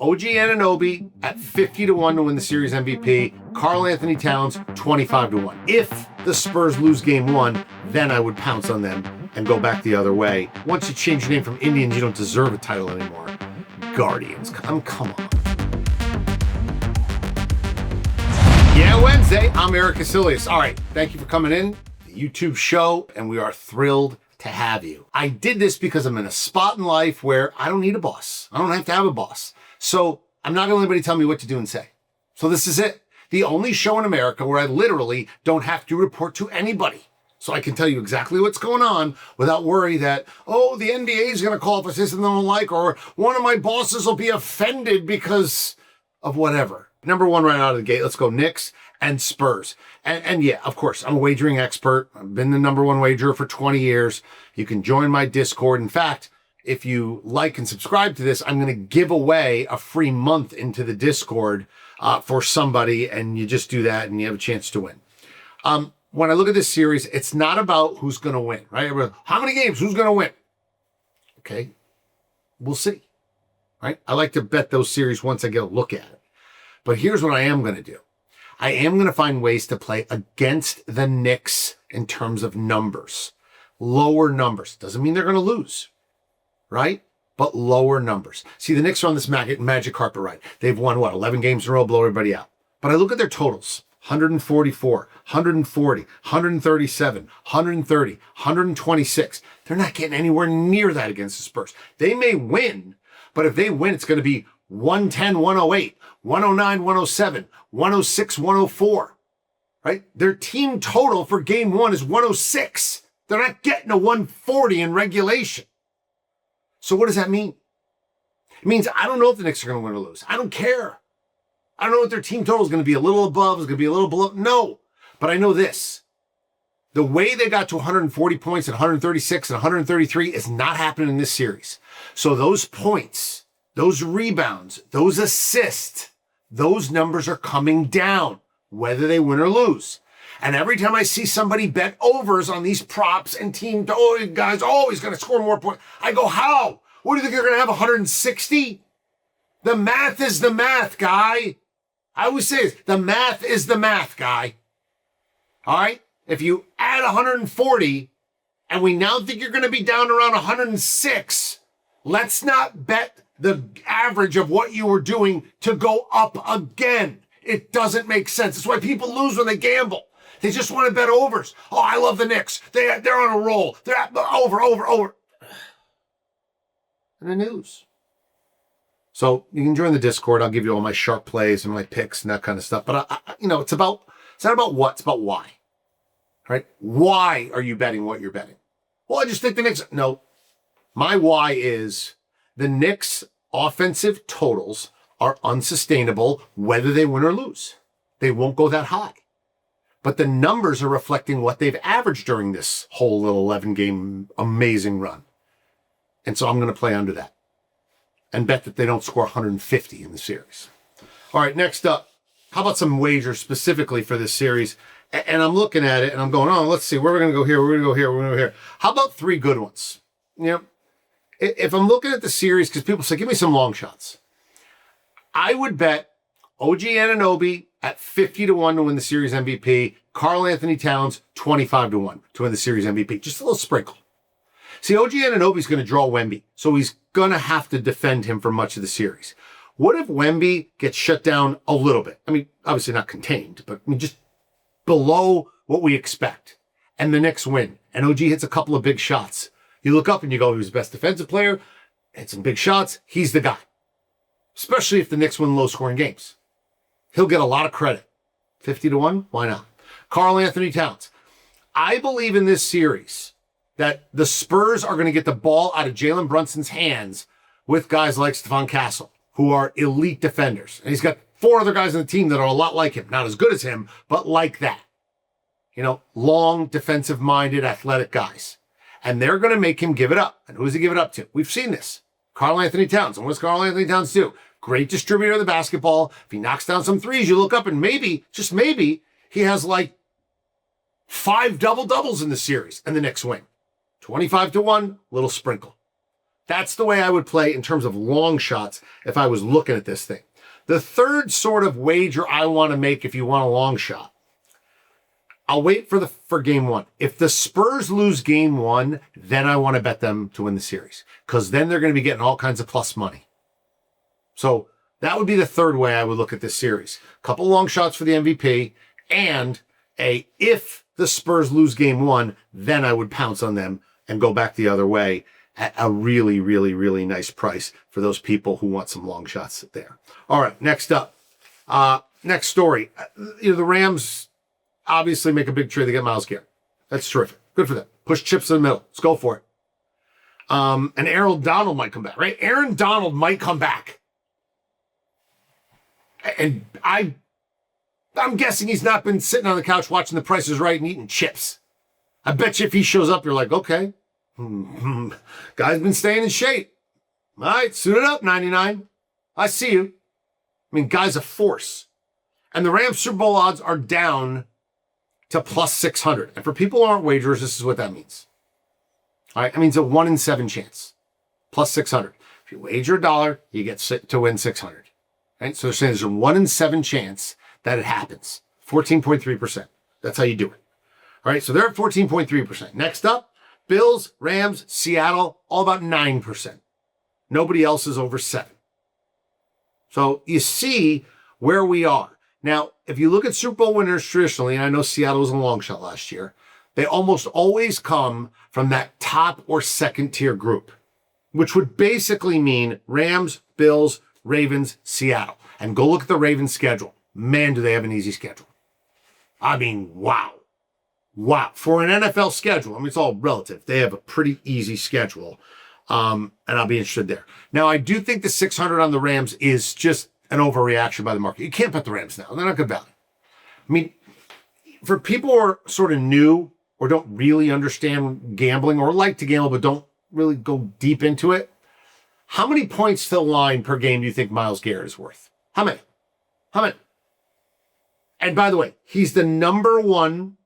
OG Anunoby at 50 to 1 to win the series MVP. Karl-Anthony Towns 25 to 1. If the Spurs lose game one, then I would pounce on them and go back the other way. Once you change your name from Indians, you don't deserve a title anymore. Guardians, come on. Yeah, Wednesday. I'm Erik Kuselias. All right, thank you for coming in, the YouTube show, and we are thrilled to have you. I did this because I'm in a spot in life where I don't need a boss. I don't have to have a boss. So I'm not going to let anybody tell me what to do and say. So this is it. The only show in America where I literally don't have to report to anybody. So I can tell you exactly what's going on without worry that, oh, the NBA is going to call for this and they don't like, or one of my bosses will be offended because of whatever. Number one right out of the gate, let's go Knicks and Spurs. And yeah, of course, I'm a wagering expert. I've been the number one wagerer for 20 years. You can join my Discord. In fact, if you like and subscribe to this, I'm going to give away a free month into the Discord for somebody, and you just do that and you have a chance to win. When I look at this series, it's not about who's going to win, right? How many games? Who's going to win? Okay, we'll see, right? I like to bet those series once I get a look at it. But here's what I am going to do. I am going to find ways to play against the Knicks in terms of numbers. Lower numbers. Doesn't mean they're going to lose, right? But lower numbers. See, the Knicks are on this magic carpet ride. They've won, 11 games in a row, blow everybody out. But I look at their totals. 144, 140, 137, 130, 126. They're not getting anywhere near that against the Spurs. They may win, but if they win, it's going to be 110, 108, 109, 107, 106, 104, right? Their team total for game one is 106. They're not getting a 140 in regulation. So what does that mean? It means I don't know if the Knicks are going to win or lose. I don't care. I don't know what their team total is going to be, a little above, is going to be a little below. No, but I know this. The way they got to 140 points and 136 and 133 is not happening in this series. So those points, those rebounds, those assists, those numbers are coming down, whether they win or lose. And every time I see somebody bet overs on these props and team, oh, guys, always going to score more points, I go, how? What do you think, you're going to have 160? The math is the math, guy. I always say this, the math is the math, guy. All right? If you add 140 and we now think you're going to be down around 106, let's not bet the average of what you were doing to go up again. It doesn't make sense. It's why people lose when they gamble. They just want to bet overs. Oh, I love the Knicks. They're on a roll. They're at over. And they lose. So you can join the Discord. I'll give you all my sharp plays and my picks and that kind of stuff. But it's not about what, it's about why. Right? Why are you betting what you're betting? Well, I just think the Knicks. No, my why is the Knicks' offensive totals are unsustainable whether they win or lose. They won't go that high. But the numbers are reflecting what they've averaged during this whole little 11-game amazing run. And so I'm going to play under that and bet that they don't score 150 in the series. All right, next up, how about some wagers specifically for this series? And I'm looking at it and I'm going, oh, let's see, where we're going to go here, we're going to go here, we're going to go here. How about three good ones? You know, if I'm looking at the series, because people say, give me some long shots. I would bet OG Anunoby at 50 to 1 to win the series MVP. Karl-Anthony Towns 25 to 1 to win the series MVP. Just a little sprinkle. See, OG Anunoby's going to draw Wemby, so he's going to have to defend him for much of the series. What if Wemby gets shut down a little bit? I mean, obviously not contained, but just below what we expect. And the Knicks win. And OG hits a couple of big shots. You look up and you go, he was the best defensive player. Hit some big shots. He's the guy. Especially if the Knicks win low-scoring games. He'll get a lot of credit. 50 to 1? Why not? Karl-Anthony Towns. I believe in this series that the Spurs are going to get the ball out of Jalen Brunson's hands with guys like Stephon Castle, who are elite defenders. And he's got 4 other guys on the team that are a lot like him. Not as good as him, but like that. You know, long, defensive-minded, athletic guys. And they're going to make him give it up. And who's he give it up to? We've seen this. Karl-Anthony Towns. And what does Karl-Anthony Towns do? Great distributor of the basketball. If he knocks down some threes, you look up and maybe, just maybe, he has like 5 double-doubles in the series and the Knicks win. 25 to 1, little sprinkle. That's the way I would play in terms of long shots if I was looking at this thing. The third sort of wager I want to make if you want a long shot, I'll wait for game one. If the Spurs lose game one, then I want to bet them to win the series because then they're going to be getting all kinds of plus money. So that would be the third way I would look at this series. A couple long shots for the MVP and if the Spurs lose game one, then I would pounce on them and go back the other way at a really, really, really nice price for those people who want some long shots there. All right, next up. Next story. The Rams obviously make a big trade. They get Myles Garrett. That's terrific. Good for them. Push chips in the middle. Let's go for it. And Aaron Donald might come back, right? Aaron Donald might come back. And I'm guessing he's not been sitting on the couch watching The Price is Right and eating chips. I bet you if he shows up, you're like, okay. Guy's been staying in shape. All right, suit it up, 99. I see you. I mean, guy's a force. And the Rams Super Bowl odds are down to plus 600. And for people who aren't wagers, this is what that means. All right, that means a 1 in 7 chance. Plus 600. If you wager $1, you get to win 600. Right? So they're saying there's a 1 in 7 chance that it happens. 14.3%. That's how you do it. All right, so they're at 14.3%. Next up, Bills, Rams, Seattle, all about 9%. Nobody else is over 7. So you see where we are. Now, if you look at Super Bowl winners traditionally, and I know Seattle was a long shot last year, they almost always come from that top or second tier group, which would basically mean Rams, Bills, Ravens, Seattle. And go look at the Ravens schedule. Man, do they have an easy schedule. I mean, wow. Wow. For an NFL schedule, I mean, it's all relative. They have a pretty easy schedule. And I'll be interested there. Now, I do think the 600 on the Rams is just an overreaction by the market. You can't bet the Rams now. They're not good value. I mean, for people who are sort of new or don't really understand gambling or like to gamble but don't really go deep into it, how many points to the line per game do you think Myles Garrett is worth? How many? How many? And by the way, he's the number one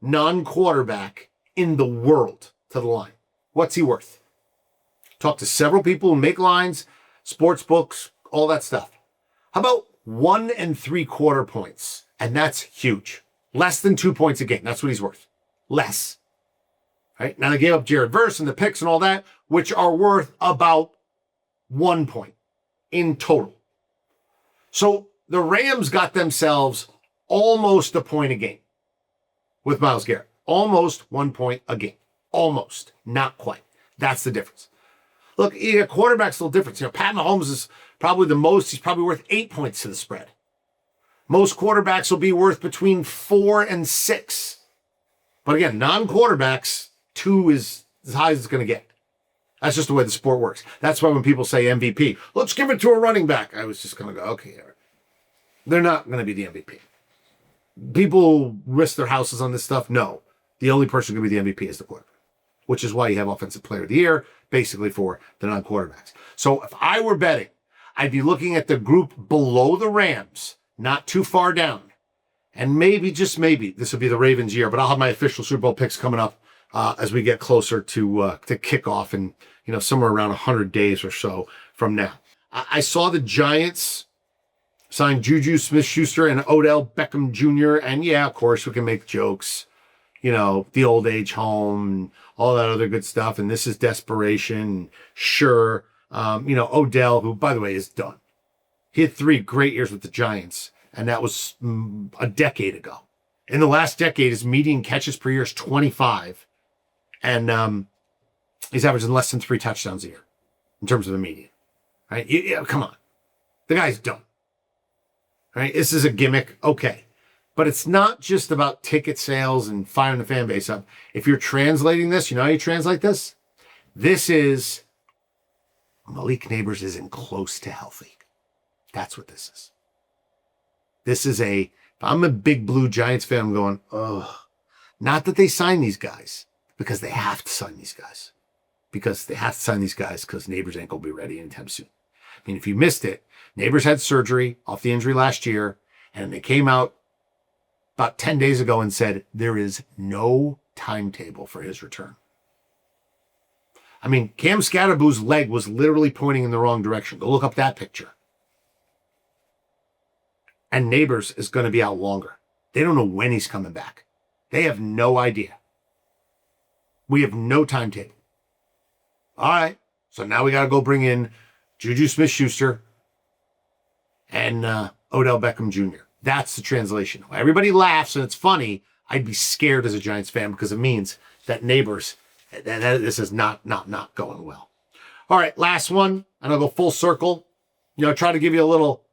non-quarterback in the world to the line. What's he worth? Talk to several people who make lines, sports books, all that stuff. How about 1 3/4 points? And that's huge. Less than 2 points a game. That's what he's worth. Less. Right? Now they gave up Jared Verse and the picks and all that, which are worth about 1 point in total. So the Rams got themselves almost a point a game with Myles Garrett. Almost 1 point a game. Almost. Not quite. That's the difference. Look, quarterback's a little different. Pat Mahomes is probably the most. He's probably worth 8 points to the spread. Most quarterbacks will be worth between 4 and 6. But again, non-quarterbacks, 2 is as high as it's going to get. That's just the way the sport works. That's why when people say MVP, let's give it to a running back. I was just going to go, okay, they're not going to be the MVP. People risk their houses on this stuff. No, the only person going to be the MVP is the quarterback, which is why you have Offensive Player of the Year, basically for the non-quarterbacks. So if I were betting, I'd be looking at the group below the Rams, not too far down. And maybe, just maybe, this will be the Ravens' year, but I'll have my official Super Bowl picks coming up as we get closer to kickoff in, somewhere around 100 days or so from now. I saw the Giants sign Juju Smith-Schuster and Odell Beckham Jr. And yeah, of course, we can make jokes, the old age home and all that other good stuff. And this is desperation. Sure. Odell, who, by the way, is done. He had 3 great years with the Giants, and that was a decade ago. In the last decade, his median catches per year is 25. And he's averaging less than 3 touchdowns a year in terms of the median. Right? Come on. The guy's done. Right? This is a gimmick. Okay. But it's not just about ticket sales and firing the fan base up. If you're translating this, you know how you translate this? This is Malik Neighbors isn't close to healthy. That's what this is. This is if I'm a big blue Giants fan, I'm going, oh, not that they sign these guys, because they have to sign these guys. Because Neighbors ain't going to be ready anytime soon. I mean, if you missed it, Neighbors had surgery off the injury last year, and they came out about 10 days ago and said there is no timetable for his return. I mean, Cam Scatterboo's leg was literally pointing in the wrong direction. Go look up that picture. And Neighbors is going to be out longer. They don't know when he's coming back. They have no idea. We have no timetable. All right. So now we got to go bring in Juju Smith-Schuster and Odell Beckham Jr. That's the translation. Everybody laughs and it's funny. I'd be scared as a Giants fan because it means that Neighbors, this is not going well. All right, last one, and I'll go full circle. Try to give you a little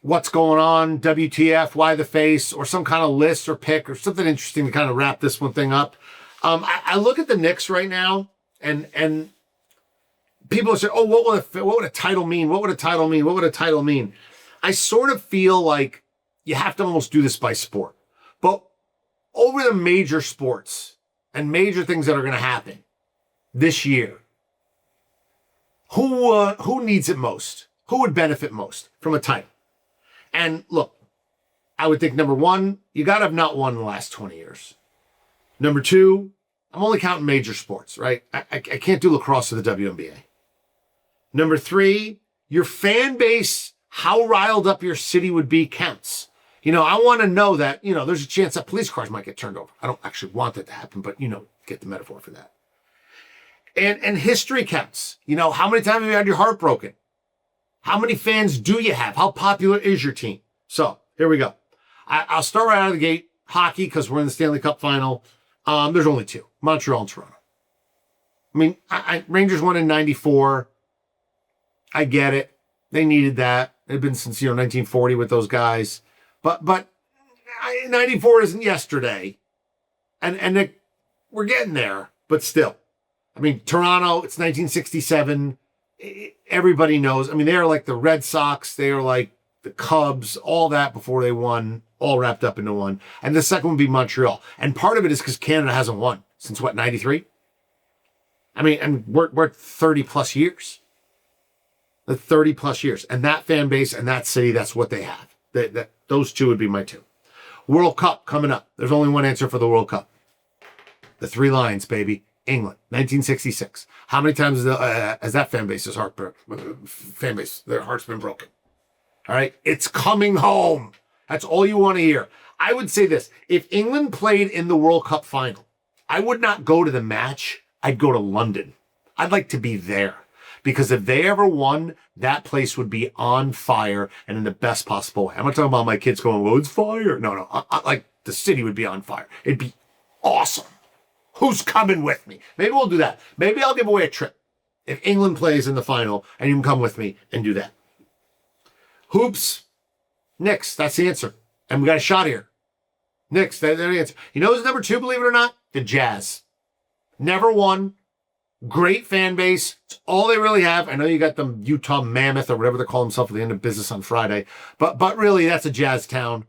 what's going on, WTF, why the face, or some kind of list or pick or something interesting to kind of wrap this one thing up. I look at the Knicks right now, and people say, "Oh, what would a title mean? What would a title mean? What would a title mean?" I sort of feel like you have to almost do this by sport, but over the major sports and major things that are going to happen this year, who needs it most? Who would benefit most from a title? And look, I would think number one, you got to have not won in the last 20 years. Number two, I'm only counting major sports, right? I can't do lacrosse or the WNBA. Number three, your fan base, how riled up your city would be counts. I want to know that, there's a chance that police cars might get turned over. I don't actually want that to happen, but, get the metaphor for that. And history counts. How many times have you had your heart broken? How many fans do you have? How popular is your team? So here we go. I'll start right out of the gate. Hockey, because we're in the Stanley Cup final. There's only two, Montreal and Toronto. I mean, Rangers won in 94. I get it. They needed that. It had been since, 1940 with those guys. But 94 isn't yesterday. And we're getting there, but still. I mean, Toronto, it's 1967. Everybody knows. I mean, they are like the Red Sox. They are like the Cubs, all that before they won, all wrapped up into one. And the second would be Montreal. And part of it is because Canada hasn't won since, 93? I mean, and we're 30 plus years. 30 plus years. And that fan base and that city, that's what they have. Those two would be my two. World Cup coming up. There's only one answer for the World Cup. The Three Lions, baby. England, 1966. How many times has that fan base, their heart's been broken? All right. It's coming home. That's all you want to hear. I would say this. If England played in the World Cup final, I would not go to the match. I'd go to London. I'd like to be there. Because if they ever won, that place would be on fire and in the best possible way. I'm not talking about my kids going, well, it's fire. No. Like the city would be on fire. It'd be awesome. Who's coming with me? Maybe we'll do that. Maybe I'll give away a trip. If England plays in the final and you can come with me and do that. Hoops, Knicks. That's the answer. And we got a shot here. Knicks, that's the answer. Who's number two, believe it or not? The Jazz. Never won. Great fan base. It's all they really have. I know you got them Utah Mammoth or whatever they call themselves at the end of business on Friday. But really, that's a Jazz town.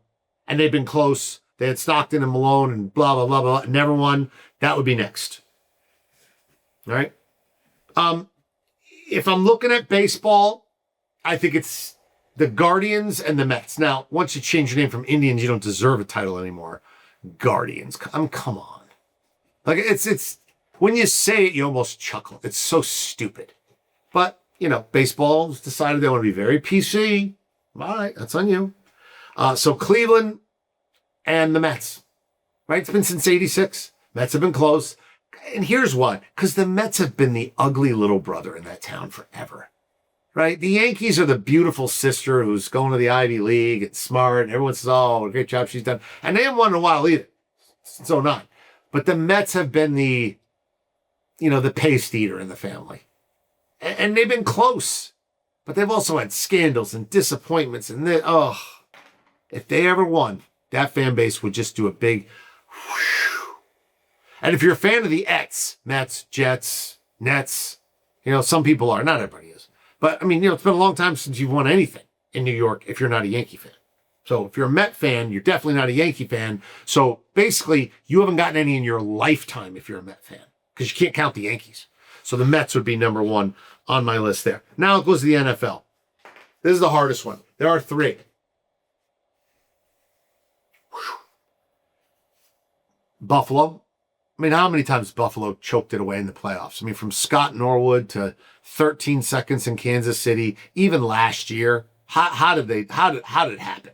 And they've been close. They had Stockton and Malone and blah, blah, blah, blah. Never won. That would be next. All right. If I'm looking at baseball, I think it's the Guardians and the Mets. Now, once you change your name from Indians, you don't deserve a title anymore. Guardians. Come on. Like, it's when you say it, you almost chuckle. It's so stupid. But, baseball's decided they want to be very PC. All right, that's on you. So Cleveland and the Mets. Right? It's been since 86. Mets have been close. And here's why. Because the Mets have been the ugly little brother in that town forever. Right? The Yankees are the beautiful sister who's going to the Ivy League. It's smart. And everyone says, oh, great job she's done. And they haven't won in a while either. Since 09. But the Mets have been the paste eater in the family. And they've been close. But they've also had scandals and disappointments. And if they ever won, that fan base would just do a big whoosh. And if you're a fan of the Mets, Jets, Nets, some people are. Not everybody is. But, it's been a long time since you've won anything in New York if you're not a Yankee fan. So if you're a Met fan, you're definitely not a Yankee fan. So basically, you haven't gotten any in your lifetime if you're a Met fan. Because you can't count the Yankees. So the Mets would be number one on my list there. Now it goes to the NFL. This is the hardest one. There are three. Buffalo. I mean, how many times Buffalo choked it away in the playoffs? I mean, from Scott Norwood to 13 seconds in Kansas City, even last year. How did it happen?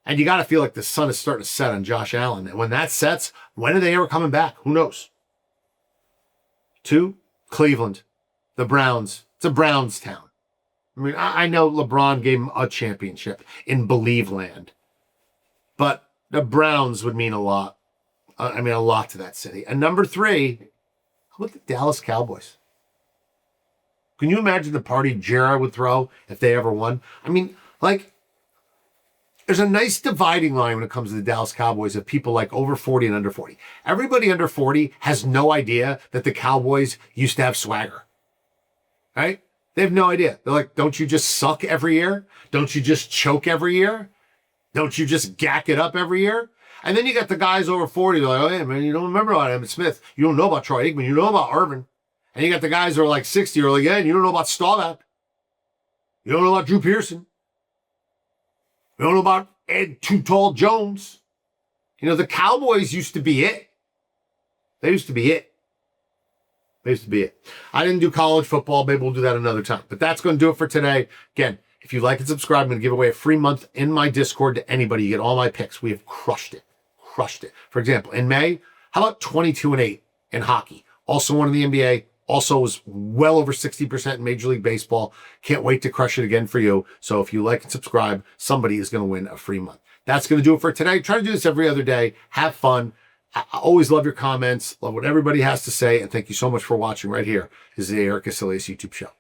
And you got to feel like the sun is starting to set on Josh Allen. And when that sets, when are they ever coming back? Who knows? 2, Cleveland, the Browns. It's a Browns town. I mean, I know LeBron gave him a championship in Believe Land, but the Browns would mean a lot. I mean, a lot to that city. And number 3, how about the Dallas Cowboys? Can you imagine the party Jarrah would throw if they ever won? I mean, like, there's a nice dividing line when it comes to the Dallas Cowboys of people like over 40 and under 40. Everybody under 40 has no idea that the Cowboys used to have swagger, right? They have no idea. They're like, don't you just suck every year? Don't you just choke every year? Don't you just gack it up every year? And then you got the guys over 40, they're like, oh, yeah, man, you don't remember about Emmitt Smith. You don't know about Troy Aikman. You know about Irvin. And you got the guys who are like 60 who are like, yeah, and you don't know about Staubach. You don't know about Drew Pearson. You don't know about Ed Too Tall Jones. You know, the Cowboys used to be it. They used to be it. They used to be it. I didn't do college football. Maybe we'll do that another time. But that's going to do it for today. Again, if you like and subscribe, I'm going to give away a free month in my Discord to anybody. You get all my picks. We have crushed it. Crushed it. For example, in May, how about 22-8 in hockey? Also won in the NBA. Also was well over 60% in Major League Baseball. Can't wait to crush it again for you. So if you like and subscribe, somebody is going to win a free month. That's going to do it for today. Try to do this every other day. Have fun. I always love your comments. Love what everybody has to say. And thank you so much for watching right here. This is the Erik Kuselias YouTube show.